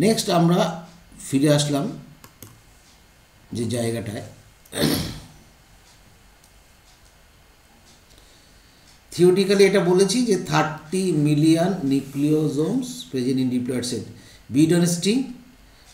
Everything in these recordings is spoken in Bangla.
নেক্সট আমরা ফিরে আসলাম যে জায়গাটায় থিওরিটিক্যালি এটা বলেছি যে 30 million nucleosomes present in diploid set bead on string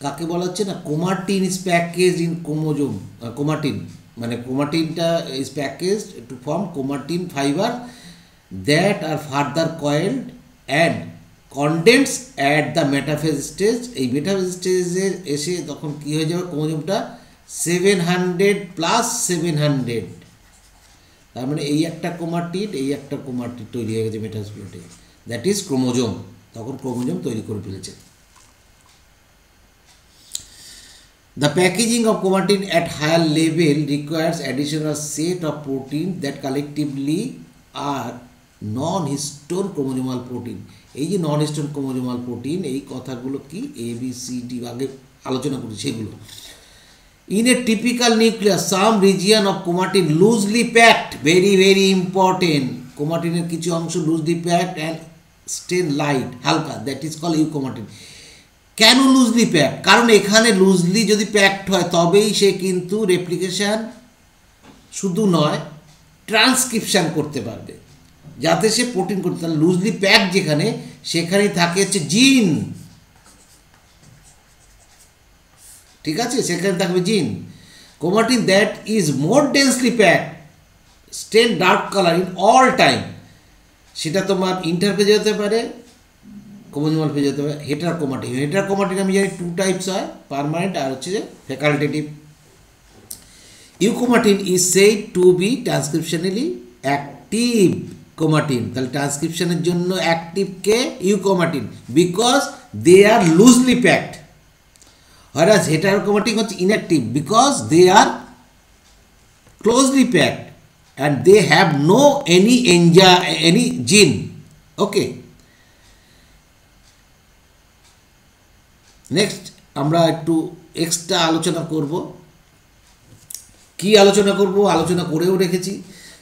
কাকে বলা হচ্ছে না chromatin is packaged in chromosome chromatin মানে ক্রোমাটিনটা is packaged to form chromatin fibre that are further coiled and condense at the metaphase stage এই মেটাফেজ স্টেজে এসে তখন কী হয়ে যাবে ক্রোমোজোমটা 700 প্লাস 700 তার মানে এই একটা ক্রোমাটিড এই একটা ক্রোমাটিড তৈরি হয়ে গেছে মেটাফেজে দ্যাট ইজ ক্রোমোজোম তখন ক্রোমোজোম তৈরি করে ফেলেছে The packaging of chromatin at higher level requires additional set of proteins that collectively are non-histone chromosomal protein. এই যে non-histone chromosomal protein এই কথাগুলো কি A B C D আগে আলোচনা করি সেগুলো in a typical nucleus some region of chromatin loosely packed very important chromatin এর কিছু অংশ loosely packed and stain light হালকা that is called euchromatin কেন লুজলি প্যাক কারণ এখানে লুজলি যদি প্যাকড হয় তবেই সে কিন্তু রেপ্লিকেশন শুধু নয় ট্রান্সক্রিপশন করতে পারবে যাতে সে প্রোটিন করতে পারে লুজলি প্যাক যেখানে সেখানেই থাকে হচ্ছে জিন ঠিক আছে সেখানে থাকবে জিন chromatin that is more densely pack stain dark colour in all time সেটা তোমার ইন্টারফেজে হতে পারে ক্রোমোজোমাল ফেজ হতে পারে হেটারোক্রোমাটিন আমি জানি 2 টাইপস হয় পার্মানেন্ট আর হচ্ছে যে facultative euchromatin is said to be transcriptionally active chromatin তাহলে ট্রান্সক্রিপশনের জন্য অ্যাক্টিভ কে euchromatin because they are loosely packed whereas heterochromatic হচ্ছে inactive because they are closely packed and they have no any gene okay next আমরা একটু এক্সট্রা আলোচনা করব কি আলোচনা করেও রেখেছি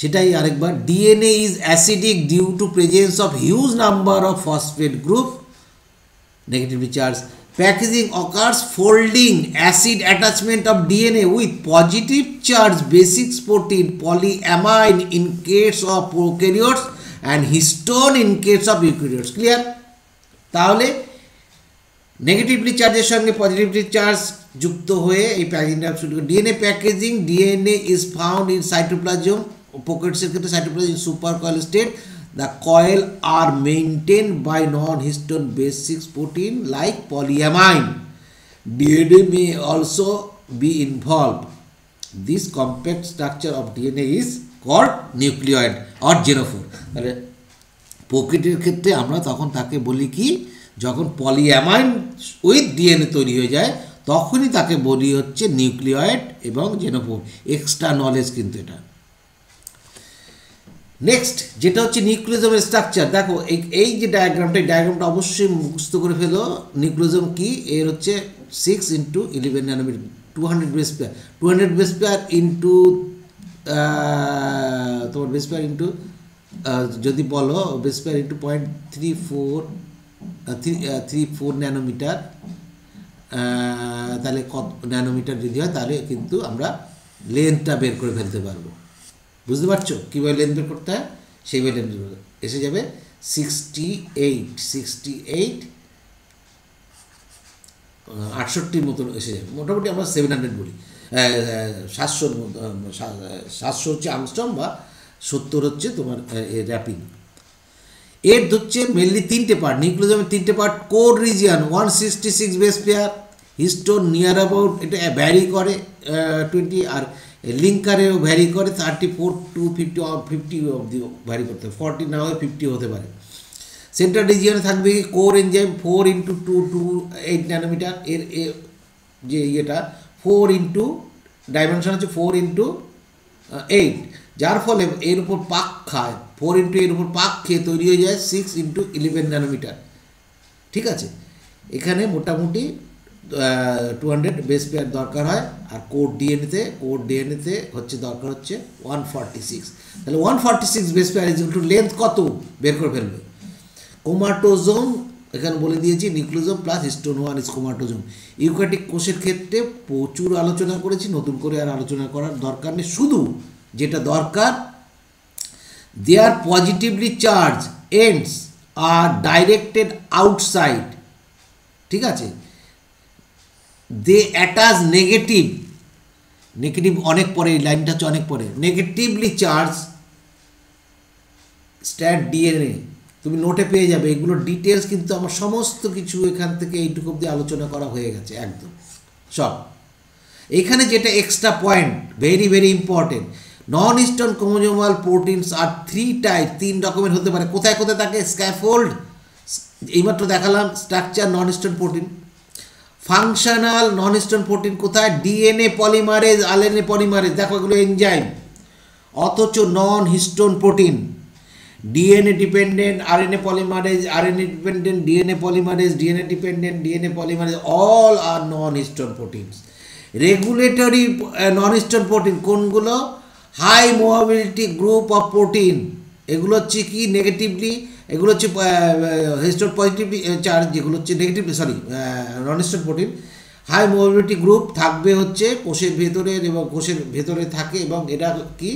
সেটাই আরেকবার DNA is acidic due to presence of huge number of phosphate group negatively charge packaging occurs folding acid attachment of DNA with positive charge basic protein polyamine in case of prokaryotes and histone in case of eukaryotes clear তাহলে নেগেটিভলি চার্জের সঙ্গে পজিটিভলি চার্জ যুক্ত হয়ে এই প্যাকেজিংটা শুরু করে DNA packaging DNA is found in cytoplasm পকেটসের ক্ষেত্রে cytoplasm super coil state the coil are maintain by non histone basic protein like polyamine DNA may also be involve this compact structure of DNA is called nucleoid or genophore তাহলে প্রকৃতির ক্ষেত্রে আমরা তখন তাকে বলি কি যখন পলিঅ্যামাইন উইথ ডিএনএ তৈরি হয়ে যায় তখনই তাকে বলি হচ্ছে নিউক্লিয়েড এবং জেনোফোর এক্সট্রা নলেজ কিন্তু এটা নেক্সট যেটা হচ্ছে নিউক্লিওজোমের স্ট্রাকচার দেখো এই যে ডায়াগ্রামটা অবশ্যই মুখস্থ করে ফেলো নিউক্লিওজোম কি এর হচ্ছে 6 × 11 ন্যানোমিটার 200 বেস পেয়ার ইন্টু তোমার বেস পেয়ার ইন্টু যদি বলো বেস পেয়ার ইন্টু 0.34 ন্যানোমিটার তাহলে কত ন্যানোমিটার যদি হয় তাহলে কিন্তু আমরা লেন্থটা বের করে ফেলতে পারবো বুঝতে পারছো কীভাবে লেন্থ বের করতে হয় সেইভাবে লেন্থ বের এসে যাবে 68 মতন এসে যাবে মোটামুটি আমরা 700 বলি 700 হচ্ছে আর্মস্ট্রং বা 70 হচ্ছে তোমার র্যাপিং এর হচ্ছে মেনলি 3টে পার্ট নিউক্লিওজোমের 3টে part core region 166 base pair histone near about এটা ভ্যারি করে 20 আর লিঙ্কারেও ভ্যারি করে 34 to 50 অবধি ভ্যারি করতে 40 না হয়ে 50 হতে পারে সেন্ট্রাল রিজিয়নে থাকবে কোর এনজাইম 4 × 2 to 8 ন্যানোমিটার এর যে ইয়েটা 4 × ডাইমেনশন হচ্ছে 4 × 8 যার ফলে এর উপর পাক খায় 4 × এর উপর পাক খেয়ে তৈরি হয়ে যায় 6 × 11 ন্যানোমিটার ঠিক আছে এখানে মোটামুটি 200 বেস পেয়ার দরকার হয় আর কোর ডিএনএতে হচ্ছে দরকার হচ্ছে 146 তাহলে 146 base pair is equal to length কত বের করে ফেলবে ক্রোমাটোজোম এখানে বলে দিয়েছি nucleosome plus histone 1 is chromatosome. Eukaryotic কোষের ক্ষেত্রে প্রচুর আলোচনা করেছি, নতুন করে আর আলোচনা করার দরকার নেই। শুধু যেটা দরকার, দেয়ার পজিটিভলি চার্জ এন্ডস আর ডাইরেক্টেড আউটসাইড, ঠিক আছে, দে অ্যাটাচ নেগেটিভ, নেগেটিভ অনেক পরে, এই লাইনটা হচ্ছে অনেক পরে, নেগেটিভলি চার্জ স্ট্যাট ডিএনএ, তুমি নোটে পেয়ে যাবে। এগুলো ডিটেলস কিন্তু আমার সমস্ত কিছু এখান থেকে এইটুকু অব্দি আলোচনা করা হয়ে গেছে একদম সব। এখানে যেটা extra point, very very important, non histone chromosomal proteins are 3 type, 3 রকমের হতে পারে। কোথায় কোথায় থাকে? স্ক্যাফোল্ড, এইমাত্র দেখালাম structure non histone protein. Functional non histone protein কোথায়? ডিএনএ পলিমারেজ, আরএনএ পলিমারেজ, দেখো এগুলো এনজাইম, অথচ non histone protein. DNA dependent RNA polymerase, RNA dependent DNA polymerase, DNA dependent DNA polymerase, all are non histone proteins. Regulatory non histone protein কোনগুলো? High mobility group of protein, এগুলো হচ্ছে কি নেগেটিভলি, এগুলো হচ্ছে হিস্টোন পজিটিভলি চার্জ, যেগুলো হচ্ছে negatively, sorry non histone protein. High mobility group থাকবে হচ্ছে কোষের ভেতরের, এবং কোষের ভেতরে থাকে, এবং এরা কি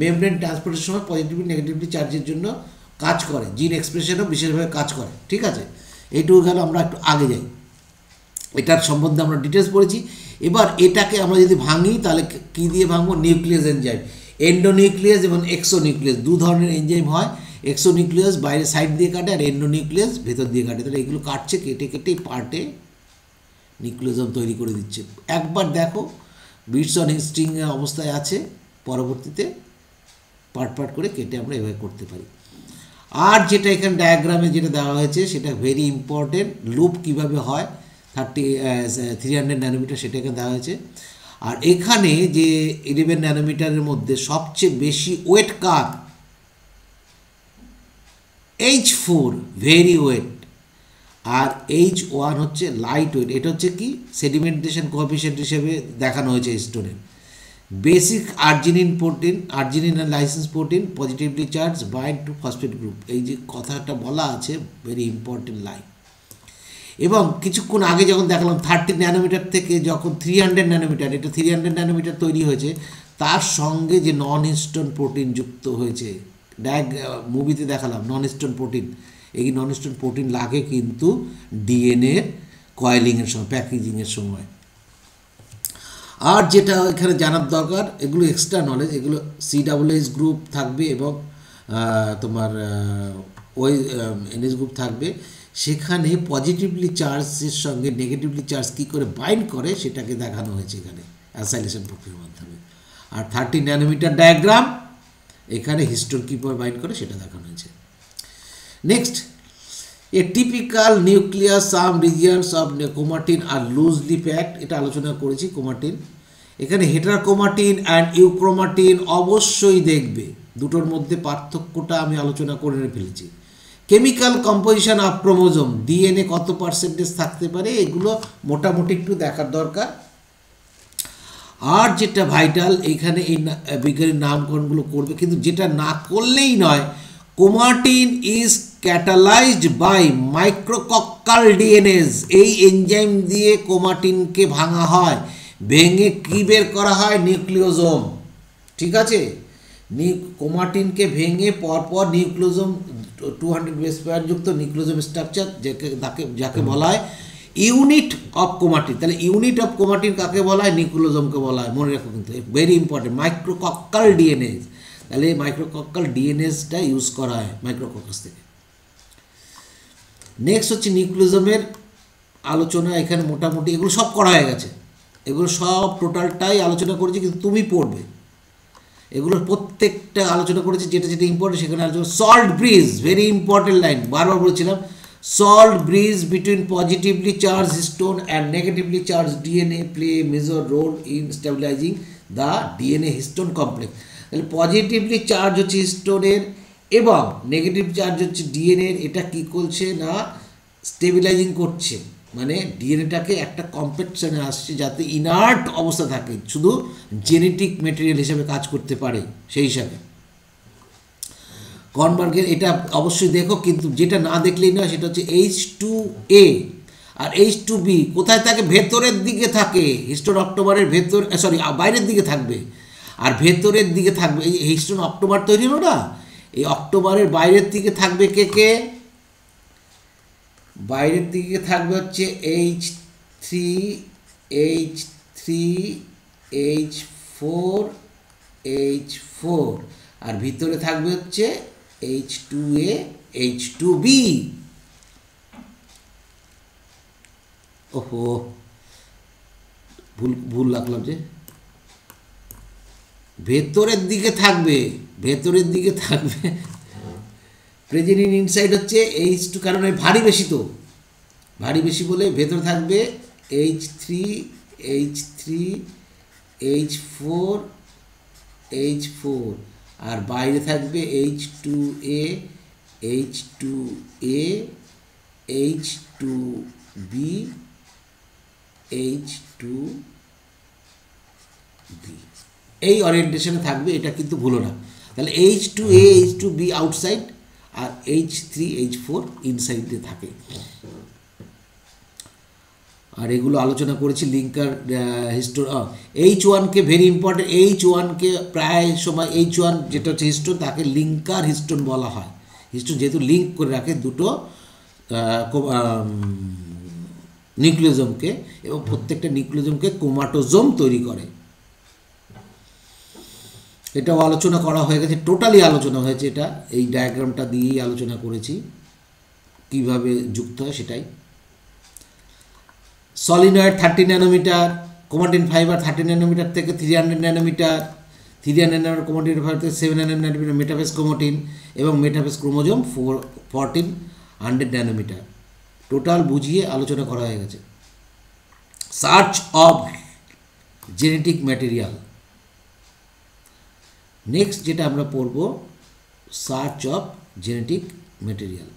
মেমব্রেন ট্রান্সপোর্টের সময় পজিটিভলি নেগেটিভলি চার্জের জন্য কাজ করে, জিন এক্সপ্রেশনও বিশেষভাবে কাজ করে, ঠিক আছে। এইটুকু গেল, আমরা একটু আগে যাই। এটার সম্বন্ধে আমরা ডিটেলস পড়েছি। এবার এটাকে আমরা যদি ভাঙি তাহলে কী দিয়ে ভাঙবো? নিউক্লিয়াস এনজাইম, এন্ডোনিউক্লিয়াস এবং এক্সোনিউক্লিয়াস, দু ধরনের এনজাইম হয়। এক্সোনিউক্লিয়াস বাইরে সাইড দিয়ে কাটে, আর এন্ডোনিউক্লিয়াস ভেতর দিয়ে কাটে। তাহলে এগুলো কাটছে, কেটে কেটে পার্টে নিউক্লিওজোম তৈরি করে দিচ্ছে। একবার দেখো বিটস অন স্ট্রিং অবস্থায় আছে, পরবর্তীতে পার্ট পার্ট করে কেটে আমরা এভাবে করতে পারি। আর যেটা এখানে ডায়াগ্রামে যেটা দেওয়া হয়েছে সেটা ভেরি ইম্পর্টেন্ট, লুপ কীভাবে হয় 300 ন্যানোমিটার, সেটা এখানে দেওয়া হয়েছে। আর এখানে যে 11 ন্যানোমিটারের মধ্যে সবচেয়ে বেশি ওয়েট কার? H4 ভেরি ওয়েট, আর H1 হচ্ছে লাইট ওয়েট। এটা হচ্ছে কি সেডিমেন্টেশন কোএফিসিয়েন্ট হিসেবে দেখানো হয়েছে স্টোনের। Basic arginine protein, arginine and lysine protein positively charge bind to phosphate group, এই যে কথাটা বলা আছে ভেরি ইম্পর্টেন্ট লাইন। এবং কিছুক্ষণ আগে যখন দেখালাম 30 ন্যানোমিটার থেকে যখন 300 ন্যানোমিটার, এটা 300 ন্যানোমিটার তৈরি হয়েছে, তার সঙ্গে যে নন হিস্টোন প্রোটিন যুক্ত হয়েছে, মুভিতে দেখালাম নন হিস্টোন প্রোটিন, এই নন হিস্টোন প্রোটিন লাগে কিন্তু ডিএনএ কয়েলিংয়ের সময়, প্যাকেজিংয়ের সময়। আর যেটা এখানে জানার দরকার, এগুলো এক্সট্রা নলেজ, এগুলো COOH গ্রুপ থাকবে এবং তোমার ওই NH গ্রুপ থাকবে। সেখানে পজিটিভলি চার্জের সঙ্গে নেগেটিভলি চার্জ কী করে বাইন্ড করে সেটাকে দেখানো হয়েছে এখানে অ্যাসাইলেশন প্রক্রিয়ার মাধ্যমে। আর 30 ন্যানোমিটার ডায়াগ্রাম, এখানে হিস্টোন কীভাবে বাইন্ড করে সেটা দেখানো হয়েছে। Next, a typical nucleus, some regions of chromatin are loosely packed, এটা আলোচনা করেছি ক্রোমাটিন। এখানে হেটারোক্রোমাটিন অ্যান্ড ইউক্রোমাটিন অবশ্যই দেখবে, দুটোর মধ্যে পার্থক্যটা আমি আলোচনা করে ফেলেছি। Chemical composition of chromosome, DNA কত পার্সেন্টেজ থাকতে পারে, এগুলো মোটামুটি একটু দেখার দরকার। আর যেটা ভাইটাল, এইখানে এই বিজ্ঞানীর নামকরণগুলো করবে, কিন্তু যেটা না করলেই নয়, chromatin is catalyzed by micrococcal DNase, এই এনজাইম দিয়ে ক্রোমাটিনকে ভাঙা হয়, ভেঙে কী বের করা হয়? নিউক্লিওজোম, ঠিক আছে। ক্রোমাটিনকে ভেঙে পরপর নিউক্লিওজোম 200 বেস পেয়ার যুক্ত নিউক্লিওজোম স্ট্রাকচার, যাকে বলা হয় ইউনিট অফ ক্রোমাটিন। তাহলে ইউনিট অফ ক্রোমাটিন কাকে বলা হয়? নিউক্লিওজোমকে বলা হয়, মনে রাখো কিন্তু ভেরি ইম্পর্টেন্ট, মাইক্রোকক্কাল ডিএনএস। তাহলে এই মাইক্রোকক্কাল ডিএনএসটা ইউজ করা হয় মাইক্রোককাস থেকে। নেক্সট হচ্ছে নিউক্লিওজোমের আলোচনা, এখানে মোটামুটি এগুলো সব করা হয়ে গেছে, এগুলো সব টোটালটাই আলোচনা করেছি, কিন্তু তুমি পড়বে এগুলোর প্রত্যেকটা আলোচনা করেছি, যেটা যেটা ইম্পর্টেন্ট সেখানে আলোচনা। Salt bridge, very important line, বারবার বলেছিলাম, salt bridge between positively charge histone and negatively charge DNA play major role in stabilising the DNA histone complex. তাহলে পজিটিভলি চার্জ হচ্ছে হিস্টোনের এবং নেগেটিভ চার্জ হচ্ছে ডিএনএর, এটা কী করছে না স্টেবিলাইজিং করছে, মানে ডিএনএটাকে একটা কম্প্যাকশনে আসছে যাতে ইনার্ট অবস্থা থাকে, শুধু জেনেটিক মেটেরিয়াল হিসাবে কাজ করতে পারে সেই হিসাবে। কর্নবার্গের এটা অবশ্যই দেখো, কিন্তু যেটা না দেখলেই নয় সেটা হচ্ছে H2A আর H2B কোথায় থাকে? ভেতরের দিকে থাকে, হিস্টোন অক্টোবরের ভেতর, সরি বাইরের দিকে থাকবে, আর ভেতরের দিকে থাকবে। এই হিস্টোন অক্টোবর তৈরি হলো না, এই অক্টোবরের বাইরের দিকে থাকবে কে কে? বাইরের দিকে থাকবে হচ্ছে H3, H4, H4, আর ভিতরে থাকবে হচ্ছে H2A, H2B। ওহো, ভুল ভুল লাগলাম যে, ভেতরের দিকে থাকবে, ভেতরের দিকে থাকবে। প্রেজেন্ট ইন ইনসাইড হচ্ছে H2, কারণ ভারী বেশি, তো ভারী বেশি বলে ভেতরে থাকবে H3, H4, H4, আর বাইরে থাকবে H2A, H2A, H2B, H2B, এই ওরিয়েন্টেশনে থাকবে, এটা কিন্তু ভুলো না। তাহলে H2A, H2B আউটসাইড, আর H3, H4 ইনসাইডে থাকে। আর এগুলো আলোচনা করেছি লিঙ্কার হিস্টোন। H1কে ভেরি ইম্পর্টেন্ট, H1কে প্রায় সময় H1 যেটা হচ্ছে হিস্টোন, তাকে লিঙ্কার হিস্টোন বলা হয়। হিস্টোন যেহেতু লিঙ্ক করে রাখে দুটো নিউক্লিওজোমকে, এবং প্রত্যেকটা নিউক্লিওজোমকে ক্রোমাটোজোম তৈরি করে। এটাও আলোচনা করা হয়ে গেছে, টোটালি আলোচনা হয়েছে, এটা এই ডায়াগ্রামটা দিয়েই আলোচনা করেছি কিভাবে যুক্ত হয় সেটাই। Solenoid 30 nanometre, chromatin fibre 30 nanometre থেকে 300 ন্যানোমিটার, 300 ন্যানোমিটার ক্রোমাটিন ফাইবার থেকে 700 ন্যানোমিটার মেটাফেজ ক্রোমাটিন, এবং মেটাফেজ ক্রোমোজোম 1400 ন্যানোমিটার। টোটাল বুঝিয়ে আলোচনা করা হয়ে গেছে। Search of genetic material, next যেটা আমরা পড়ব, সার্চ অফ জেনেটিক ম্যাটেরিয়াল।